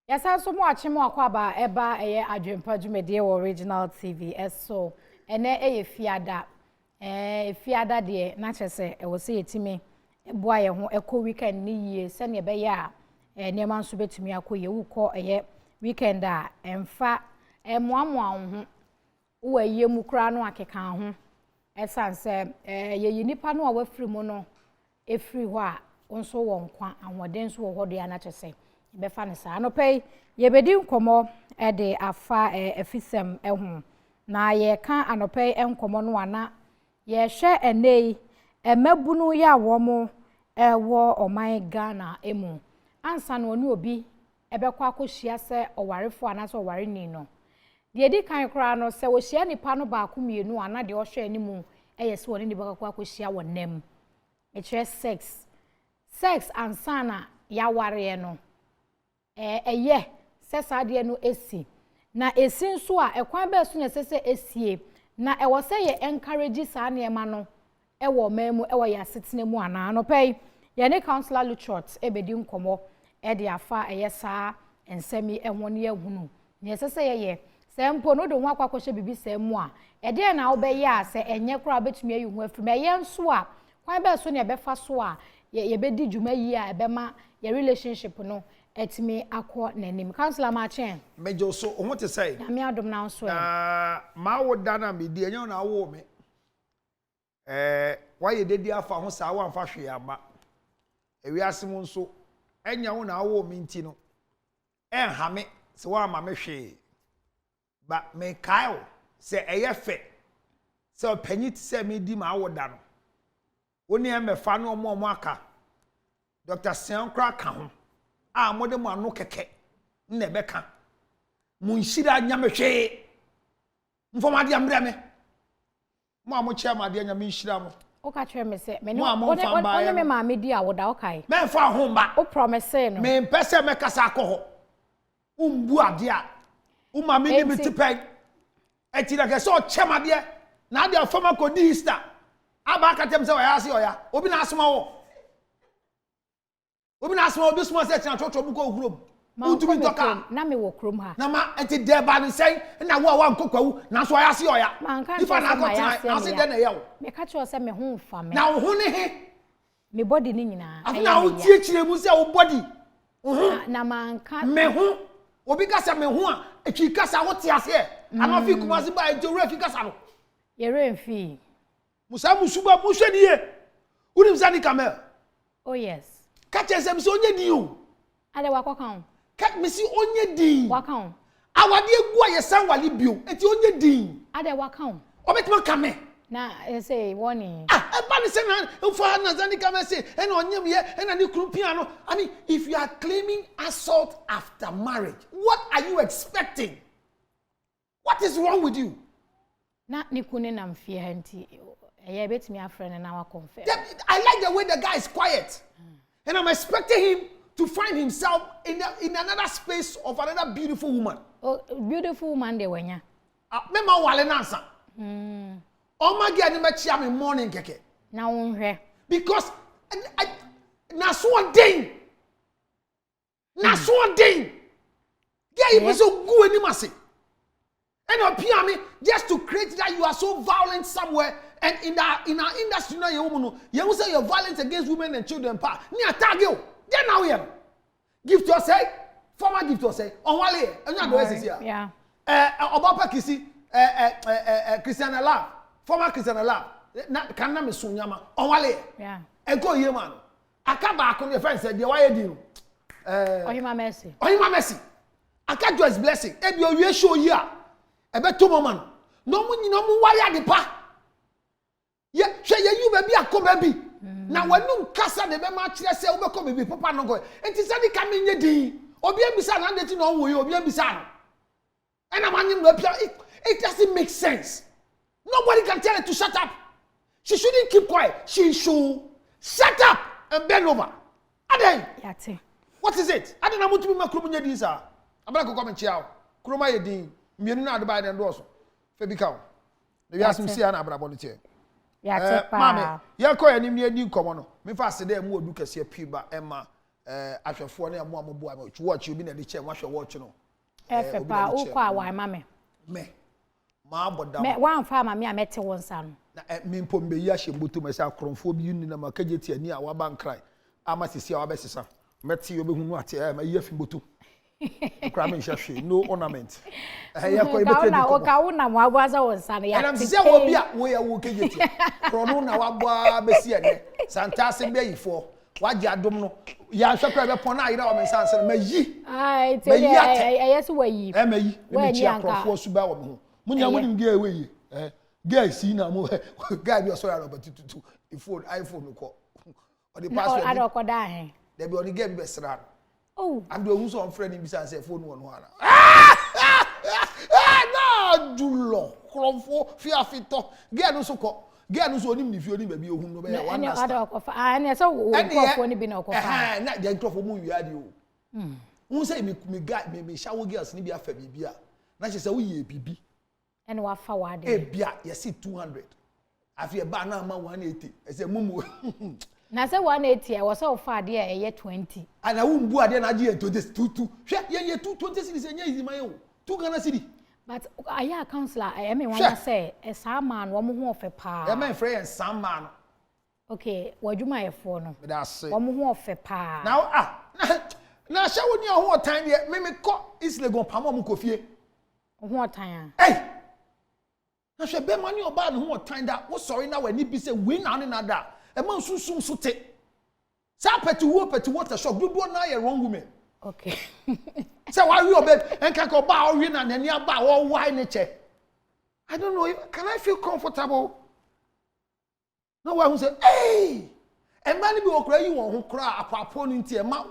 Yasa so mo achimo akwaba eba eye adwempa dwumede wo original TV eso ene eye fiada fiada de na chese e wo se yetime eboa ye ho eko weekend ni yie se ne be ya niam nso betumi akoye wuko eye weekend a emfa moamoa ho wo aye mu kra no akeka ho esanse ye yinipa no a wafiri mu no efiri ho a onso wo nkwa ahoden so wo hodo ya na chese befa ne sa no pay ye bedi nkomo e de afa efisem ehu na ye kan anopay enkomo no ana ye hwe enei emabunu ya wo mo ewo oman Ghana emu ansa no oni obi ebekwa akohia se owarefo ana se oware ni no de di kan kra no se wo hia nipa no ba akumienu ana de ohwe animu eyese woni ni bakwa akohia wonam e kire sex ansana ya ware no eye sesa de no esi na esi nso a ekwan ba so na sese esie na ewo se ye encourage sa na ema no ewo mamu ewo ya setena mu ana no pay ye ne Counsellor Lutterodt ebedi nkomo e de afa eye sa ensemi ehwo ne ehunu ne sese ye se mpo no do ho akwakwohye bibi se mu a e de na wo be ya se enye kra betumi ayi hu afiri me ye nso a kwan ba so ne befa so a ye bedi dwuma yi a ebema ye relationship no etimi akọ nanim Counsellor Machen mejo so o want to say na me adom na so ma wo dana me di enyo na wo me why ye dedi afa ho sa wa mfa hwe ama ewi asem nso enya wo na wo me nti no ha me se wa ma me hwe ba me kai se eye fe se opanyi ti se me di ma wo da no woni e me fa no mo aka Dr. Seankra ka ho a mode mo anu keke na ebeka munshira nyamehwe mfomade ambre me mo amoche amade nyame nshira mo o ka kire me se me no onye me ma me di awoda o kai me fa ho ba o promise no me pese me kasa akọ umbu ade a uma me ni mitipen eti na ke so chemade na ade afama ko di Easter aba katem se oya ase oya obi na asoma wo obi na asoma obi suma se tina chocho bu ko hurom utu bi toka na me wo krom ha na ma enti deba ni sen na wo wa nkokwawu na so oya ase oya ifa na ko tina ase de na ye wo me ka cho se me ho mfa me na wo ho ne he me body ni nyina na wo tie kire mu se wo body na manka me ho obi kasa me ho a etwi kasa wo tie ase ama fi kumase ba enti ora fi kasa no ye remfi musa musuba muhwedi ye unim zani kamel oh yes catch them so onye di o ade wakokan catch me si onye di wakan awade egu aye san wale bio enti onye di ade wakan obetima kame na say warning e ba ni say na for na zani kamel say e na onyem ye e na ni krupia no I mean if you are claiming assault after marriage what are you expecting? What is wrong with you? Na nikune na mfie hanti eye betimi afrene na wa confirm. I like the way the guy is quiet. And I'm expecting him to find himself in another space of another beautiful woman. Oh, beautiful woman de wenya. Mema wale nansa. O ma ge ni me chia me morning keke. Na wonhwe. Because na so den. Na so den. Get you so go ani mase. And appear me just to create that you are so violent somewhere. And in our industry now, you say you're violent against women and children. Ni attack you. Then now you give to us, former give to us, on Wale, and you know here. Yeah. Obapa Kisi, Christian Love, former Christian Love. Can name Sunyama on Wale. Yeah. And go here, man. I come back on your friend said, "You why do?" Ohima mercy. Ohima mercy. I can't do his blessing. And you show here. A better woman. No mu wari adepa. Ye hwe ye you baby akọ baby. Na wanum kasa de be ma kire se wo be ko baby papa no go. Enti se di ka menye din. Obi abisa na ndeti no wo ye obi abisa no. And I'm anyim no pia it doesn't make sense. Nobody can tell her to shut up. She shouldn't keep quiet. She should shut up and bend over. Aden. Yate. What is it? Aden amutumi makrum nye din sa. Abra ko come chia. Kroma ye din. Mienu na adba den do so. Fe bi ka wo. The yasum si na abra bonite. Ya tepa. Mami, ye ko anim ne adi nkomo no. Me fa se dem wo du kase pi ba ema ahwefo na mo amobo am watch obi na de che mo ahwe watch no pa o kwa wa mame me ma bodam me wan fa mame a mete won sa no na me mpom be yi ahye mboto me say akronfo bi uni na makaje ti ani a wa ban krai ama sisi a wa besesa meti obehunu ate ma yi afi mboto kra me nhwehwe no ornament ya ko ibete na o ka wo na mo agwaza won sa no ya na mse wo bia wo ya wo kaje ti krono na wa bwa besi ene santase be yifo waje adom no ya hwekra be pon na ayira o mensanse na mayi ai te yes wayi mayi me chi akrofo suba wo me ho munya munim dia eweyi guys na mo guy bi so ya Robert tutu iPhone ko o the password I don't koda he there be on the game be sra oh and do who so on friend bi say phone won ho ana na julo krofo fi afito guy no so ko guy no so onim ni fi onim ba bi ohun no be ya one star ada ko fa na so krofo ni bi na ko fa na je krofo mu wi ade o won say me guy me shower girls ni bi afa bibia na che say wo ye bibi ene wa fa wa de ebia yesi 200 afi e ba na ma 180 ese mumu na se 180 e wo so fa de e ye 20 ana wo mbu ade na je 22 hwe ye 20 cedis enye easy man yo 2 Ghana cedi but aya counselor e me wan say e sa man wo mo ho ofe pa e me frɛ san man okay wadwuma ye fo no me da se wo mo ho ofe pa na hye wo ni ho otan de me kɔ islegon pamo mo kofie ho otan na hwe be mani oba ne ho otan da wo sorry na wani bi se we na ne na da e man susum so te sa peti water shop dudu na ye wrong woman okay say why you obey enka ko ba o wi na nani aba wo why ne che I don't know can I feel comfortable no why who say hey e man bi okra yi won ho kra apapo ni nti e ma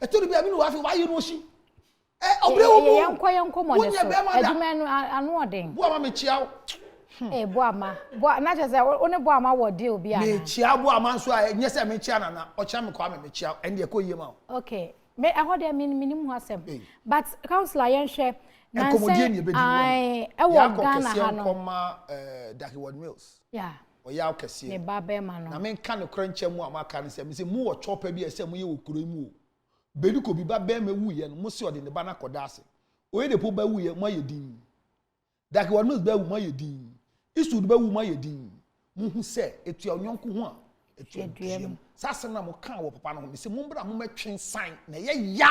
e to bi abi no wa fi why you no shi obre wo mo yanko mo ne so aduma no anu oden bo ama me chia bo ama na che say one bo ama wo deal bi ana me chia bo ama nso a nye say me chia na o chia me kwa me chia ende ko yie ma okay me ahode minimum asem but counselor yen hwe na say ai e wo Ghana ha no koma Dakiword Mills yeah o ya okese me ba be ma no na me nka no kranche mu amaka ne say me say mu wo chopa bi ese mu ye wo kuro mu o bedi ko bi ba be ma wu ye no mo se ode ne ba na koda ase o ye de po ba wu ye mo ye din Dakiword Mills ba wu mo ye din isu ba wu mo ye din mu hu se etua onyonko ho a etua duam sase na mo kan wo papa no me say mo mbra mo metwen sign na ye ya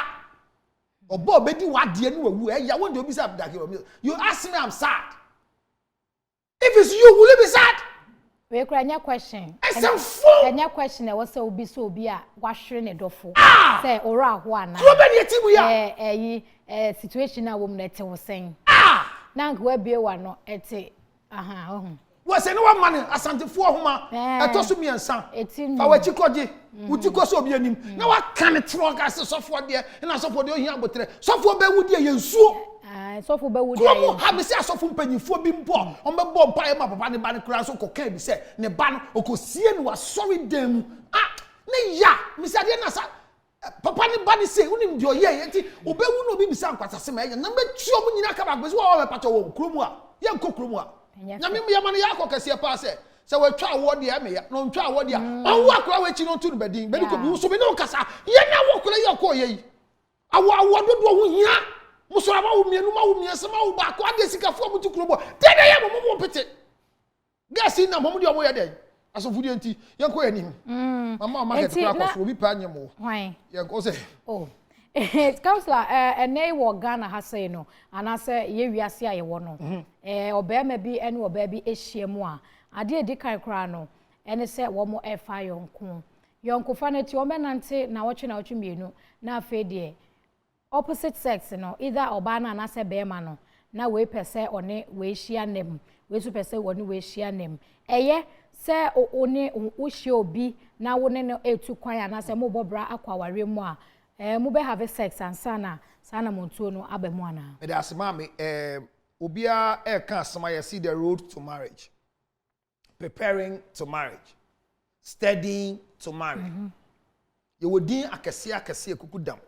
obo bedi wade no wu e ya won de obi say Dakiword Mills you ask me I'm sad if it's you will you be sad we kura nya question nya question e wo say obi so obi a wa hwere ne dofo say ora ho ana so be ne tibu ya situation a wo mu na te wo sen na nka wa bie wa no ete wo say no wa man asantefo homa eto so miensa fa wa chikoje utiko so obi anim na wa kan tro ga se sofo de na sofo de ohia abotre sofo be wu de yensuo sofo be wu de yensuo ha be se sofo mpanyifo bi mpo on be bo mpa ma papa ne ba ne kra so kokan bi se ne ba no okosie no wa sorry dem ne ya mi se de na sa papa ne ba ne se unim de oye enti obewu no obi bi sa nkwatase ma ya na be tuo mu nyina ka ba gbe so wa pato wo kromu a ye nko kromu a na me ya mane ya akokase pa se we twa wo de ya me ya no twa wo de a onwo akora we chi no tu bedin bedi ko bi so be no kasa ye na wo kora ye ko ye awo dodo ho hia musora ba wo mienu ma wo miense ma wo ba ko ade sika fo mu tu krobo de na ye mo pete gasi na mo de omo ye den aso fudi enti ye ko ye ni mama market kra ko fo bi pa anye mo hwan ye ko se counselor eney wo Ghana ha say no anase ye wiase a ye wo no obema bi ene oba bi ehyiemu a ade edi kan kra no ene se wo mo efa yonko fa na ti o menante na woche mienu na afa de opposite sex no either oba na anase bema no na we pese one we hia nem we su pese one we hia nem eye se one wo hia obi na wo ne no etu kwan anase mo bobra akwaware mu a mu be have sex and sana montuo no abemu ana me da asema me obia e kan asema you see the road to marriage preparing to marriage studying to marry you wodin akese kukudam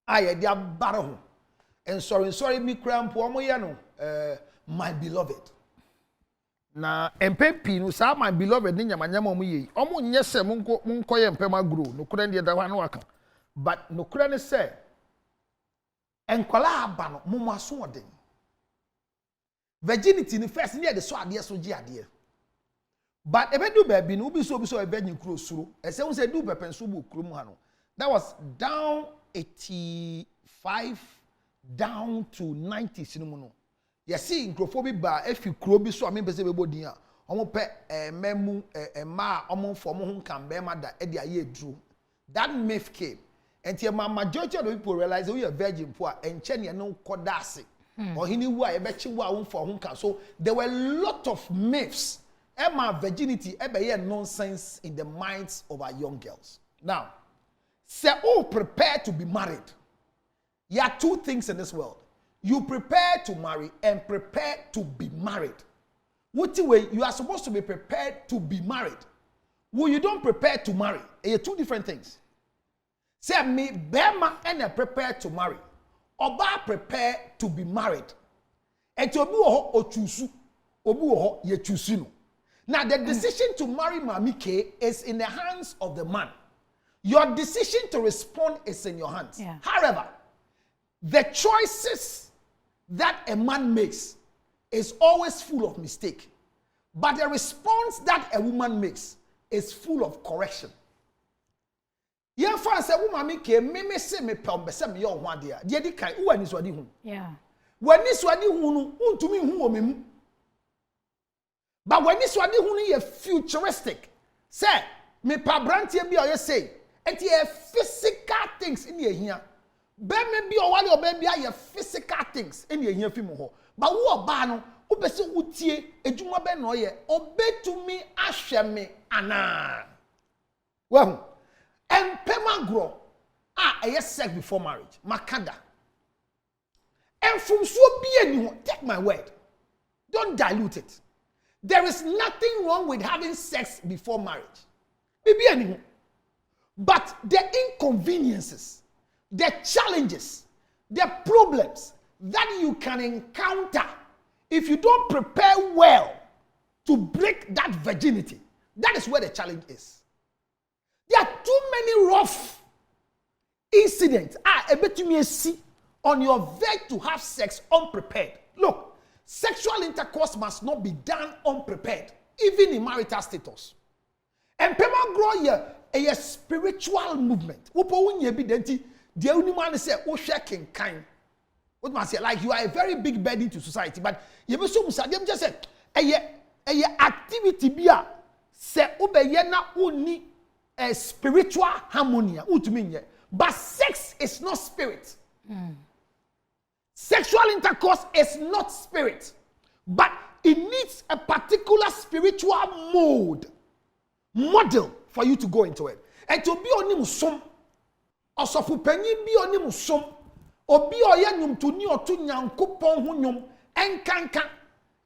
aye dia bare ho and sorry mi krampo omo ye no my beloved na empepi no sa my beloved ni nyamanyama mu yi omo nye se munko ye empema grow no kura ndi da wa no waka but no kura ne se enkwala aba no mumu aso oden virginity ni first ni de so ade so gi ade but ebedu baabi no obi so virgin kuro suro ese won se du bepenso bu kuro mu ha no that was down 85 down to 90 sinu no yesi nkrofo bi ba efi kuro bi so ame pese bebo din a omo pe memu ma omo fo mo hu kan be ma da e de aye dru that myth came and the majority of the people realize we are virgin for enche ne no kodase or hini wu a e be chi wu a won fo hu kan so there were a lot of myths Emma virginity ebe nonsense in the minds of our young girls. Now, say oh prepare to be married. There are two things in this world. You prepare to marry and prepare to be married. What way you are supposed to be prepared to be married. When you don't prepare to marry, they are two different things. Say me bema and prepare to marry. Oba prepare to be married. And to obi wo o choose obi wo ye choose no. Now, the decision to marry Mami K is in the hands of the man. Your decision to respond is in your hands. Yeah. However, the choices that a man makes is always full of mistake. But the response that a woman makes is full of correction. Yeah, for say Mami K, me say me pe se me yo ho ade a. De di kai, wo ani so ade hu. Yeah. Wani so ade hu no, untumi hu o memu. But when this one is futuristic, say, me pa brantie bi o say, it is physical things in here. Be me bi o wale o be bia ye physical things in here fi mo ho. But wo ba no, wo be se utie edwuma be no ye, obetumi ahwe me ana. Well, empema grow a sex before marriage. Makada. And from so be any take my word. Don't dilute it. There is nothing wrong with having sex before marriage. Maybe anyone. But the inconveniences, the challenges, the problems that you can encounter if you don't prepare well to break that virginity, that is where the challenge is. There are too many rough incidents a bit you may see on your verge to have sex unprepared. Look, sexual intercourse must not be done unprepared, even in marital status. And pema grow a spiritual movement. Upo unye bi denti, the only man say, "Oh, shaking kind." What must say? Like you are a very big burden to society, but you be so musa. Them just say, a activity biya say obeye na uni a spiritual harmony. Utuminye, but sex is not spirit. Sexual intercourse is not spirit, but it needs a particular spiritual model for you to go into it. And to be on him some, or so for penny be on him some, or be on to new or to young coupon hunyum, and cancan,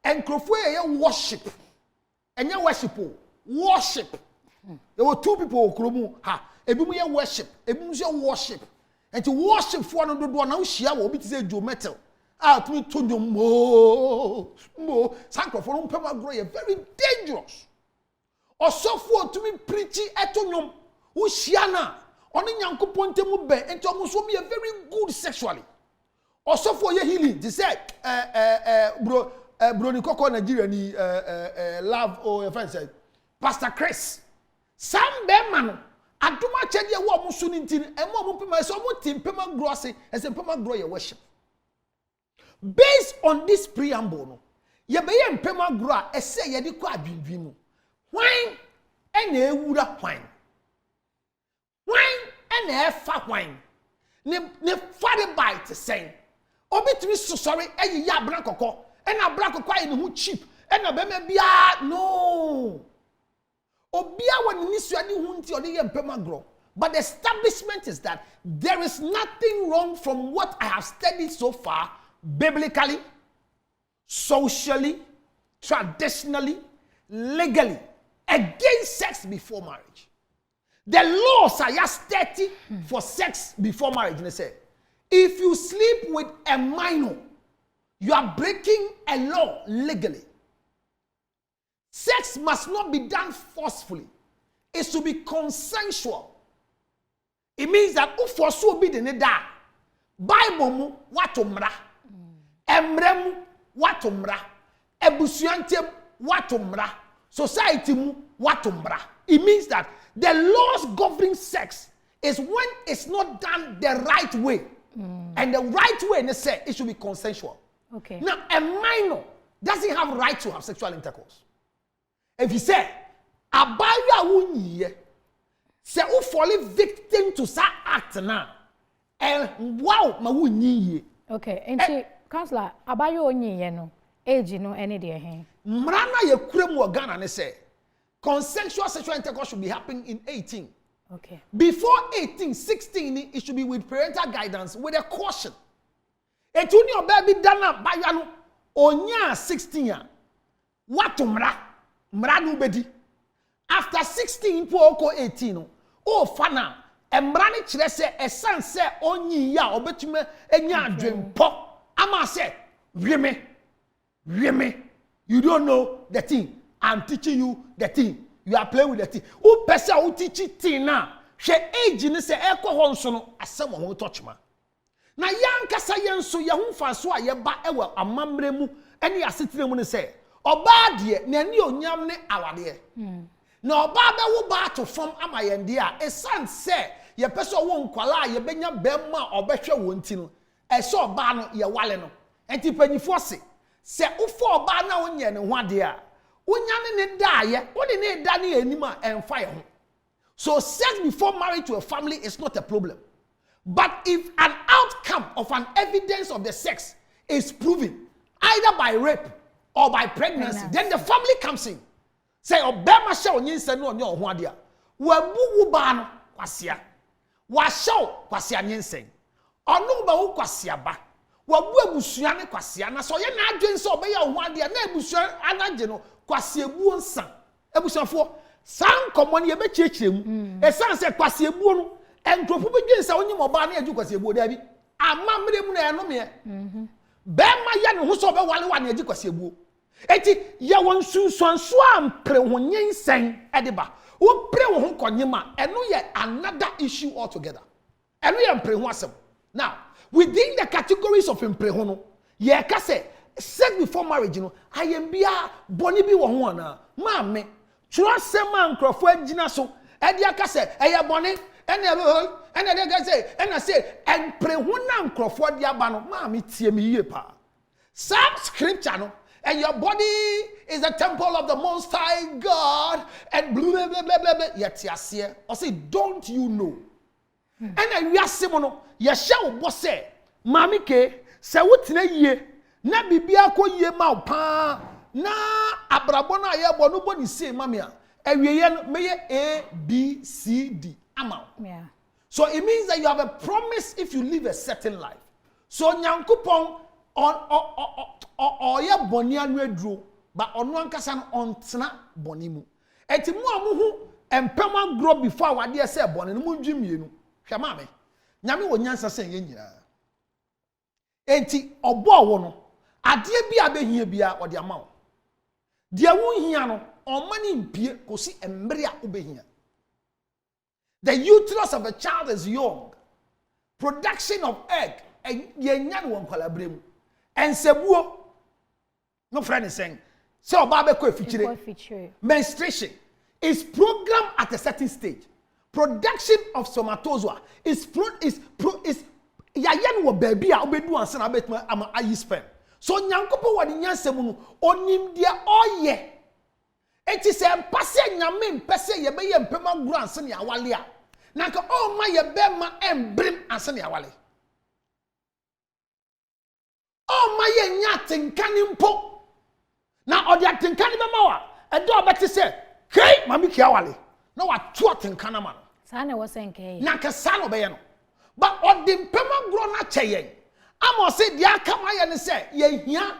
and crofwe worship, and your worship. There were two people who ha, a worship, a worship. And to worship for another one now share will be to say Joe metal. Out me to you more sacrifice pema grow very dangerous. Or so for to me preaching etonium who shiana on in yanko ponte mu be and to almost be a very good sexually. Or so for your healing to say bro Nikoko Nigeria ni love or your friend said Pastor Chris some man aduma chede wo mo so ntin e mo pema so mo tim pema grosse e se pema grow your worship. Based on this preamble no ye be ye pema grow e se ye de ko adwindwin mu hwan e na ewura hwan e na e fa hwan ne fa de bite sen obitimi so sorry e ye abran kokko e na abran kokko ayi ne hu cheap e na be me bia no Obia when initially hunti or the empema grow. But the establishment is that there is nothing wrong from what I have studied so far, biblically, socially, traditionally, legally, against sex before marriage. The laws are just 30 for sex before marriage. They say, if you sleep with a minor, you are breaking a law legally. Sex must not be done forcefully. It's to be consensual. It means that if for so be the neda, Bible mu watumra, emremu watumra, ebusuantem watumra, society mu watumra. It means that the laws governing sex is when it's not done the right way. And the right way, they say, it should be consensual. Okay. Now, a minor doesn't have right to have sexual intercourse. If you say, abaya wunye, say who fall victim to that act now, and wow, ma wunye. Okay, and Counsellor, abaya wunye no, age no any day here. Mrana ye kurem wa Ghana ne say, consensual sexual intercourse should be happening in 18. Okay. Before 18, 16, it should be with parental guidance, with a caution. And to your baby dana bayano, onya 16 ya, watumra, mranu bedi. After 16, po 18, oh fana, emrani chile se, esan se, onyi ya, obetume, enya dream pop. Ama se, reme, you don't know the thing. I'm teaching you the thing. You are playing with the thing. Who person who teach it thing now? She age ni se eko honso no asem ho touch ma. Na yan kasa yen so ye hu fa so a ye ba ewa amamre mu ene asetire mu ne se oba de na ni onyam ne awade. Na oba be wo ba to form ama yen de a esan se ye pese wo nkwala ye benya bemma obehwe wo nti no e so oba no ye wale no. Enti panyifo se ufo oba na wonye ne ho ade a unyane ne daye woni ne da ne anima emfa ye ho. So sex before marriage to a family is not a problem. But if an outcome of an evidence of the sex is proven either by rape or by pregnancy, then the family comes in. Say obema sha onyinsa no onye ho ade a wabuwu ba no kwasia wa sha kwasia nyinsen onu ba wo kwasia ba wabu abusua ne kwasia na so ye na adwen se obeya ho ade a na abusua anaje no kwasia buo nsa abusuafo san komoni ye be chiechiremu esan se kwasia buo no entropo be dwen se onye moba na aju kwasia buo da bi amamre mu na eno me be ma ya ne ho so be wale wa na aju kwasia buo eti ya won sunsunso ampre ho nyensen edeba wo pre wo ho konyema eno ye another issue altogether eno ye mpre ho asem. Now within the categories of mpre ho no ye ka se sex before marriage no ayembia boni bi wo ho na ma me tro sema nkrofo agina so e dia ka se eye boni ene de ka se ene se mpre ho na nkrofo dia ba no ma me tie me yie pa. Some scripture no, and your body is a temple of the Most High God, and blah blah blah blah blah. Yet yasia, or say, don't you know? And then we are simono. Yasha ubose, mami ke se wutine ye na bibia ko ye ma pa na abrabona ye bo no boni se mamia. Ewiye no meye A B C D ama. Yeah. So it means that you have a promise if you live a certain life. So nyankopon on ye boni anu eduro ba ono ankasa no ontena boni mu enti mu amuhu empema grow before awade e se boni no mu dwimienu hwe ma me nyame wo nyansa sen ye nyira enti obo wo no ade bia behia bia ode ama wo de wo hia no omani mpie kosi emre a obehia. The uterus of a child is young. Production of egg and yenyan won kwalabrem and sebuo no friend is saying so oba ko feature menstruation is programmed at a certain stage. Production of somatozoa is yayan wo baby a obedu ansa na betuma ama ayi sperm. So nyankopo wadi nyansem no onim dia oye enti se mpase nyame mpese ye be ye mpema guru ansa ne awale a nanka o ma ye be ma embrim ansa ne awale. Oh my ye nyatinkani mpo na odi atinkani be mawa edo obeti se kei mami kiawale na wa tu atinkana ma no sa na wo senke na ka sa no be ye no ba odi mpema gro na cheyen ama se dia kama ye ne se ye hia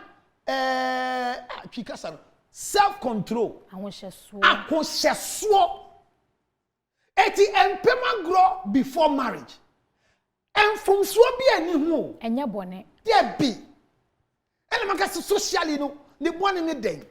twikasa no self control ahosheso eti empema gro before marriage enfumso bi ani hu enye bone there be and I socially no the one in the day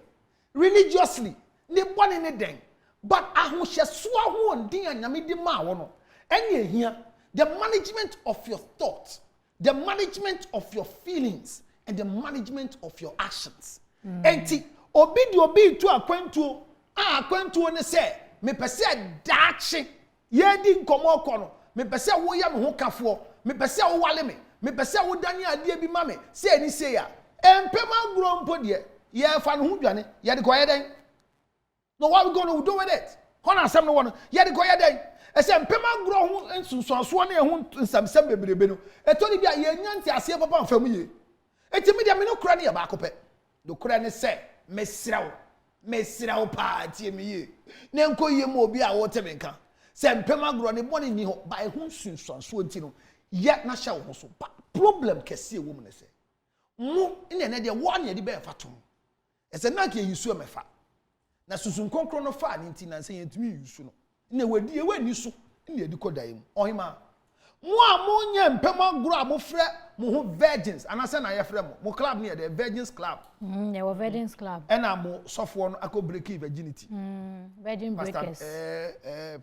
religiously ne bone ne den but ahohyeso ahoɔden a nyame di ma wo no ɛne ehia the management of your thoughts, the management of your feelings, and the management of your actions. Enti obi di obi to akwantuo ne se me pese daache ye di nkomo kɔ no me pese wo ya me ho kafo me pese wo wale me pese wo dani ade bi ma me se ni se ya empema gro mpo de ye fa no ho dwane ye de koye den no what we going to do with it hona asem no wo ye de koye den ese empema gro ho nsunsuaso na ho nsamsam bebrebe no etoni bia ye nyanti ase papa mfam ye etimi dia me no kura ne ye ba akopɛ do kura ne se mesirawo pa tie me ye ne nko ye mo obi a wo te me nka se empema gro ne boni ni ho ba e ho nsunsuaso nti no ye na hya wo so problem kese wo mu ne se mu ne de wo na de be fatom ese na ke yisu emefa na susun konkro no fa ne nti na se yentumi yisu no ne wadi e wani so ne edi kodae mu ohima mo a mo nya mpema gro a mo frɛ mo ho virgins anase na ye frɛ mo club ne the virgins club ye wo virgins club ena mo sofo no akɔ break virginity virgin breakers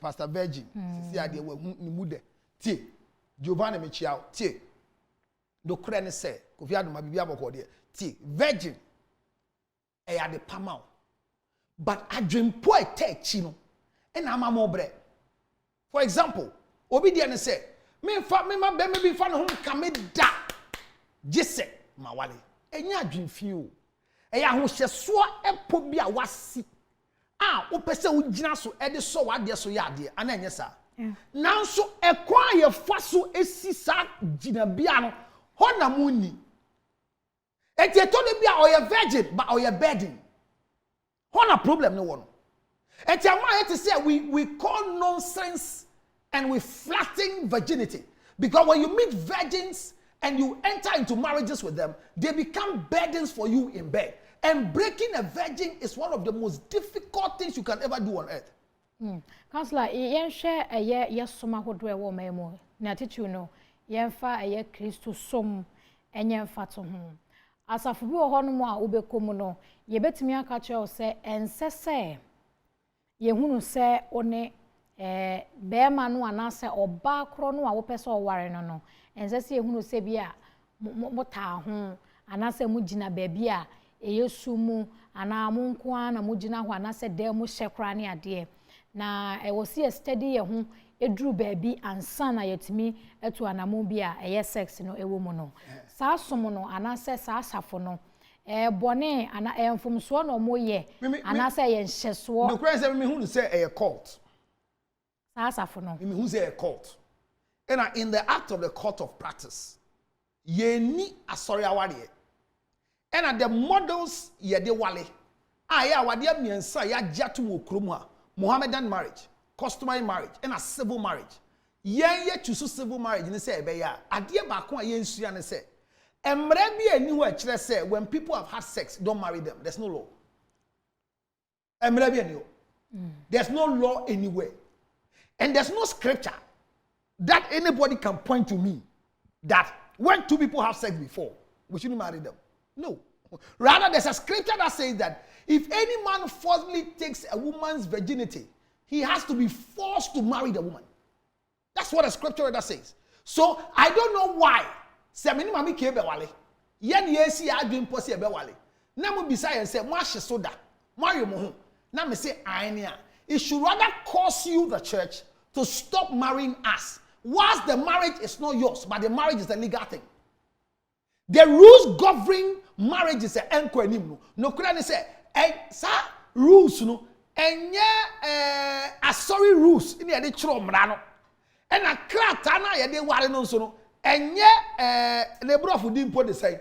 pastor virgin sisi ade wa hu ni mu de tie Giovanni Michiao tie do kra ne se Kofi Adoma bibia bɔkɔ de tie virgin e ya de pamao but adwempo etechi no ena ama mo bre for example obi de ne se me ma be me bi fa no ho ka me da gise ma wale enya adwemfi o e ya ho hyeso epo bi a wasi a wo pese wo gina so e de so wade so ya ade ana enye sa nanso ekwa ye fa so esi sa gina bia no ho na muni etieto ne bia o ye virgin but o ye burden ho na problem no one etiama it say we call nonsense and we flatten virginity because when you meet virgins and you enter into marriages with them they become burdens for you in bed and breaking a virgin is one of the most difficult things you can ever do on earth. Counsellor, yen share ye soma hodo e wo memo na tetu no yen fa ye Kristo som enye fa to ho asafu bi ho no mo a obekom no ye betimi aka kye o se ensese ye hunu se one bema no anase oba kro no a wo pese o ware no no ensese ye hunu se bia mo ta ho anase mo gina ba bia eyesu mu ana mo nko ana mo gina ho anase dem mo hyekra ne ade na wo see a study ye ho eduru baabi ansa na yetimi etu anamo bia eye sex no ewo mu no saa som no anase saa safo no bone ana emfomso no mo ye anase ye nhyeso no kran say me hu say a cult saa safo no me hu say a cult and in the act of the court of practice ye ni asori awade and the models ye de wale ya awade amiensa ya jatu wo kromu a Mohammedan marriage, customary marriage, and a civil marriage. Ye choose civil marriage and say, Beya, Adia Bakwa Yen Suyan say, and maybe a new word say, when people have had sex, don't marry them. There's no law. And maybe a new. There's no law anywhere. And there's no scripture that anybody can point to me that when two people have sex before, we shouldn't marry them. No. Rather, there's a scripture that says that if any man forcibly takes a woman's virginity, he has to be forced to marry the woman. That's what the scripture that says. So I don't know why. Say many mami ke be wale. Yen yesi adwin posi be wale. Na mo bisa yen say mo ahye soda. Mo ayo mo ho. Na me say ania. It should rather cause you the church to stop marrying us. Whilst the marriage is not yours, but the marriage is a legal thing. The rules governing marriage is a enko anim no kura ne say sa rules no enye asori rules ni ye de chiro mra no e na krata na ye de ware no so no enye lebrofu di mpo de say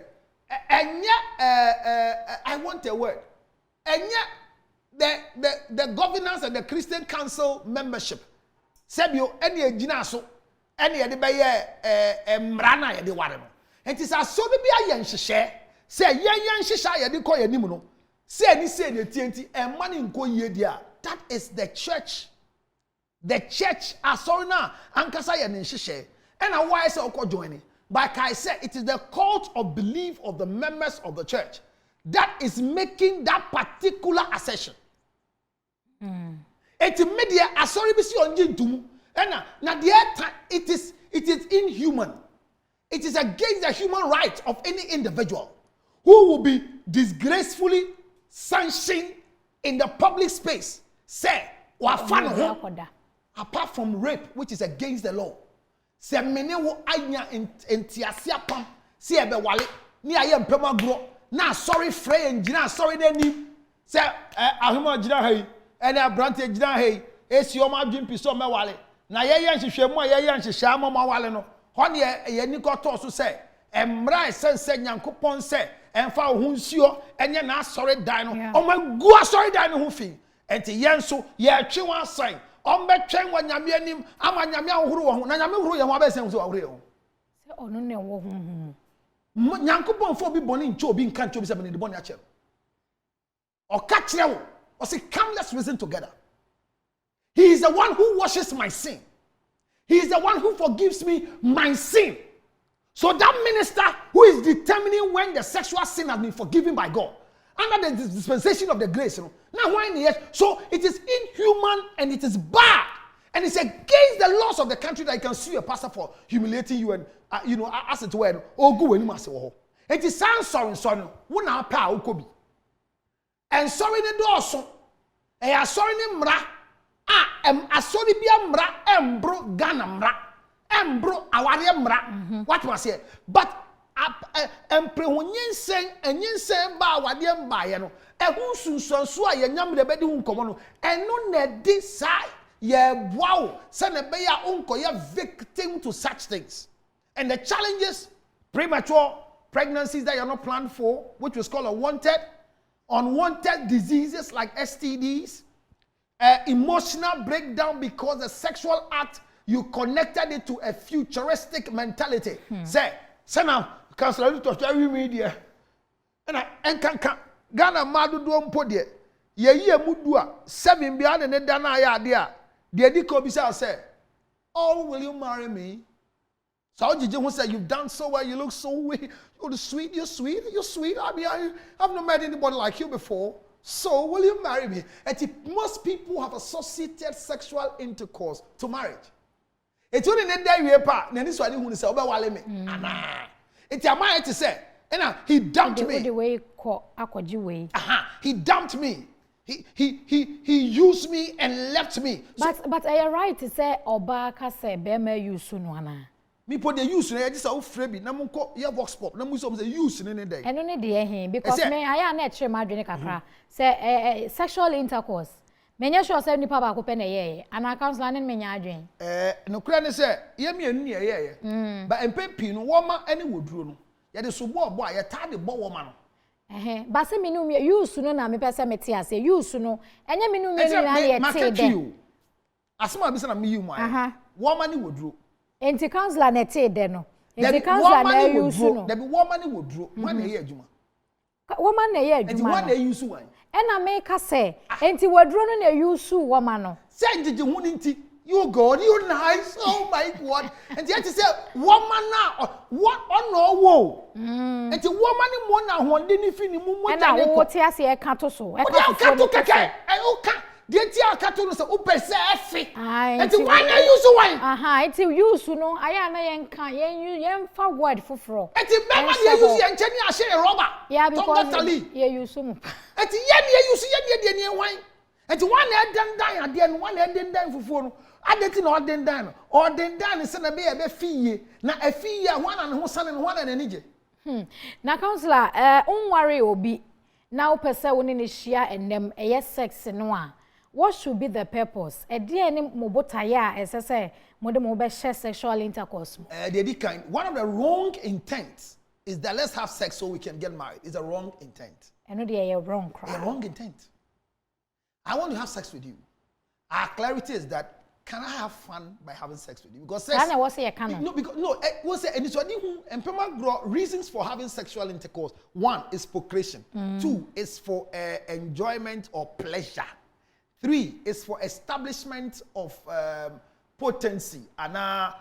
enye I want a word enye the governance and the Christian Council membership sebio ene agina so ene ye de be ye mra na ye de ware no enti sa so bi aye nhyehyɛ say yan hyehyɛ ye de kɔ yanim no say ni say ne tienti emma ne nko yie dia that is the church sorry na ankasa ye ne hyehyɛ and why say okɔ join but I say it is the cult of belief of the members of the church that is making that particular assertion Eti media asori bi si onje ntumu. Ena na the it is inhuman. It is against the human rights of any individual who will be disgracefully sanctioned in the public space. Say, apart from rape, which is against the law. Say, mene wo anya entiasia pam. Si ebe wale ni aye mpema gro. Na sorry frey engineer sorry nani. Say, ahuma jina hey. Ene abrante jina hey. Esi oma dwimpi so me wale. Na ye nhwehwemu ye nhwehwa amama wale no. Hon ye ni koto so say emra sense nyankopon say emfa ho nsuo enye na asori dan no omagu asori dan no ho fi enti yenso ye twe wan san ombetwen wa nyame anim ama nyame ahoro wo ho na nyame ahoro ye ho abesen so ahoro ye ho se ono ne wo ho nyankopon fo bi boni ncho obi nka ncho bi se beni de boni a kire o ka kire wo o say come let's reason together. He is the one who washes my sin. He is the one who forgives me my sin. So that minister who is determining when the sexual sin has been forgiven by God, under the dispensation of the grace, now why in the end? So it is inhuman and it is bad. And it's against the laws of the country that you can sue a pastor for humiliating you and, as it were, oh, go and you it is sorry, who now pay ukobi. And sorry, the door, and sorry, mra. Asori bia mra embro Ghana mra embro aware mra what was here but emprehonyensen enyensen ba awade mba ye no ehun sunsunsu a yenyam de bedi hun komo no eno na di sai ye boawo se ne be ya unkoye victim to such things. And the challenges, premature pregnancies that you're not planned for, which was called unwanted diseases like STDs, emotional breakdown because the sexual act, you connected it to a futuristic mentality. Say now, Counsellor Lutterodt, every media, and can Ghana madu do mpodie. Ye mudua 7 beyond and dana ya dia. The ediko bisa say, "Oh, will you marry me?" So Jiji said, "You've done so well. You look so sweet. You're sweet. You're sweet. You're sweet. I mean, I've not met anybody like you before. So will you marry me?" And most people have associated sexual intercourse to marriage. It's only in that way part. Then this one who say, "Oba wale me." It's a man to say, "And he dumped me." The way akwaji way. He dumped me. He used me and left me. But are you right to say oba ka say be me use no ana? Me put the use na just so frebi na munko ya vox pop na muso say use ne day. Eno ne de hin because me aya na etche madwene kakra say sexual intercourse. Menye sure say nipa ba ko pe na ye ana counselor ne menya adwen. No kura ne say ye me anu ne ye. But empepi no wo ma ani woduro no. Ye de so bo a ye ta de bo wo ma no. Ba se me no use no na me pese meti ase use no enye me no me na ye te de. Asema bi se na me you my. Wo ma ni woduro. Enti counselor na te de no. Enti counselor na use no. There be woman ni woduro. Wan na ye adwuma. Woman na ye adwuma. Enti wan na use wan. Ena me ka say enti woduro no na use woman no. Say njije hu ni nti. You God, you nice. Oh my God. And yet you say woman na what on no wo. Enti woman ni mo na honde ni fi ni mu mo ta ne ko. Ena wo te ase e ka to so. E ka to keke. O ka de ti aka to no so o pese efi. Enti wan na use wan. Enti use no aya na yen kan yen fa word foforo. Enti be ma de use yen cheni a share rubber. Yeah, because ye use mu. Enti ye ne use ye de ne wan. Enti wan na dan ade no wan na dan foforo no. Adeti na orden dan se na be e be fiye na afiye hwana ne ho sane ne hwana na nije. Na counselor unware obi na opese woni ne hia enem eye sex no a what should be the purpose e de any mobotaye a esese mode mo be share sexual intercourse. One of the wrong intents is that let's have sex so we can get married. It's a wrong intent. Eno de wrong cry. A wrong intent. I want to have sex with you. Our clarity is that can I have fun by having sex with you? Because sex. What's say reasons for having sexual intercourse. 1 is procreation. 2 is for enjoyment or pleasure. 3 is for establishment of potency and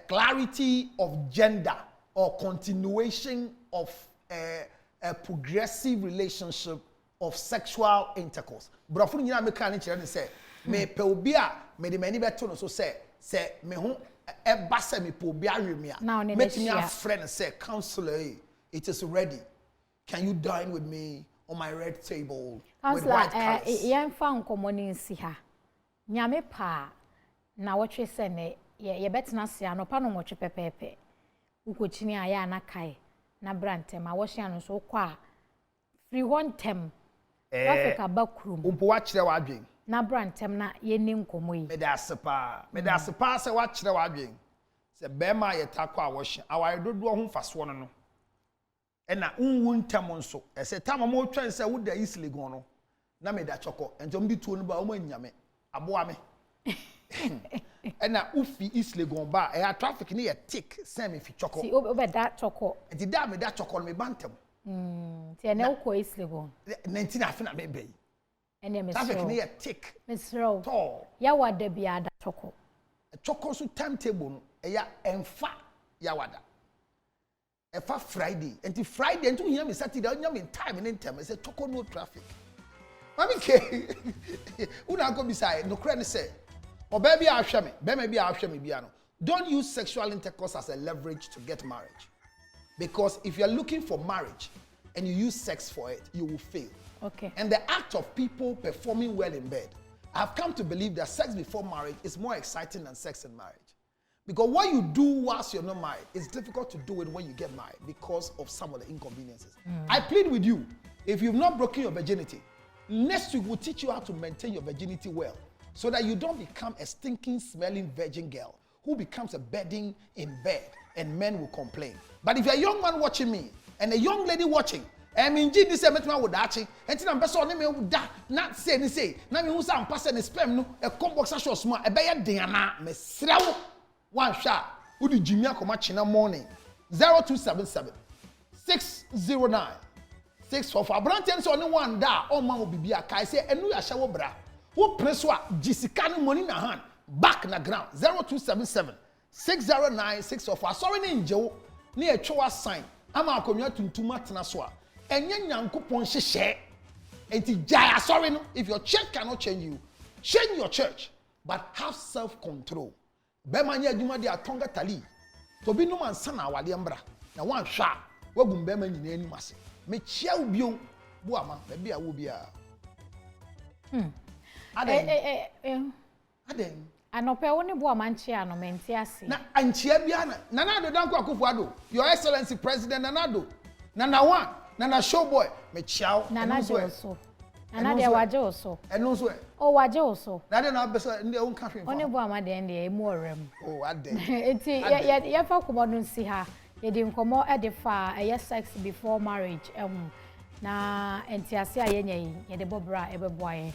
clarity of gender or continuation of a progressive relationship of sexual intercourse. Brofo nyina me kan kire ne say me pe obi a me de mani beto no so say me ho eba say me pe obi awemi a metimi afre ne say counselor it is ready. Can you dine with me on my red table with white colors? Yen fa nkomo ni nsi ha. Nyame pa na wotwe se ne ye betena se anopa no wotwe pepepe. Ukochini aya na kai na brantem a wohye anu so kwa free one tem. Africa bakrum. Umpo wa kire wa adwen. Na brantem na ye ni nkomo yi. Me da sepa se wa kire wa adwen. Se bema ye takwa a wohye. Aware dodo ho mfaso no no. Ena unwu ntem nso. Ese tam mo twen se wo da isle gon no. Na me da choko. Entom bi tuo no ba o ma nyame. Aboa me. Ena ufi isle gon ba e traffic ni ye tick send me fi choko. Si obe da choko. Enti da me da choko me bantem. Ti ene uko isle gon. 19 afina me be. Ene me traffic ni ye tick. Mesro. To. Ya wada bia da choko. Choko so timetable no e ya emfa ya wada. Efa Friday. Enti Friday enti hia me Saturday nya me time in time. E say choko no traffic. Mami ke. Una go beside no kra ne say or baby ahwe me, be maybe ahwe me bia no. Don't use sexual intercourse as a leverage to get marriage. Because if you're looking for marriage and you use sex for it, you will fail. Okay. And the act of people performing well in bed, I've come to believe that sex before marriage is more exciting than sex in marriage. Because what you do whilst you're not married, it's difficult to do it when you get married because of some of the inconveniences. I plead with you, if you've not broken your virginity, next week we'll teach you how to maintain your virginity well so that you don't become a stinking, smelling virgin girl who becomes a bedding in bed and men will complain. But if you're a young man watching me and a young lady watching, I mean, this is a would actually, and I'm person me would not say any say. Now, me who's am passing a spam no a combox show smart a bear diana me sraw one shot. Who did Jimmy Comachina morning 0277 609 644 Branten so only one da all man will be a kai say and we are shower bra. Who press what Jessica money na hand back na ground 0277 609 644 sorry ninja near choa sign. Ama akonya tuntuma tena so a enye nyankopon hyehye enti jaya sorry no if your church cannot change you change your church but have self control be manya adwuma de atonga tali to bi no man sana awade mbra na wan hwa wagum be man nyina anim ase me chia ubio bu ama be a wo bia aden anope woni bo amanche ano menti ase na anchia bia na do danko akofo ado your excellency president nanado nana one nana showboy me chiao nana de oso nana de waje oso eno so o waje oso na de na beso ndi o nka hwe oni bo amade ndi e mu orem o ade enti ye fa komo no nsi ha ye di nkomo e de fa e sex before marriage na enti ase aye nyai ye de bobra e beboa ye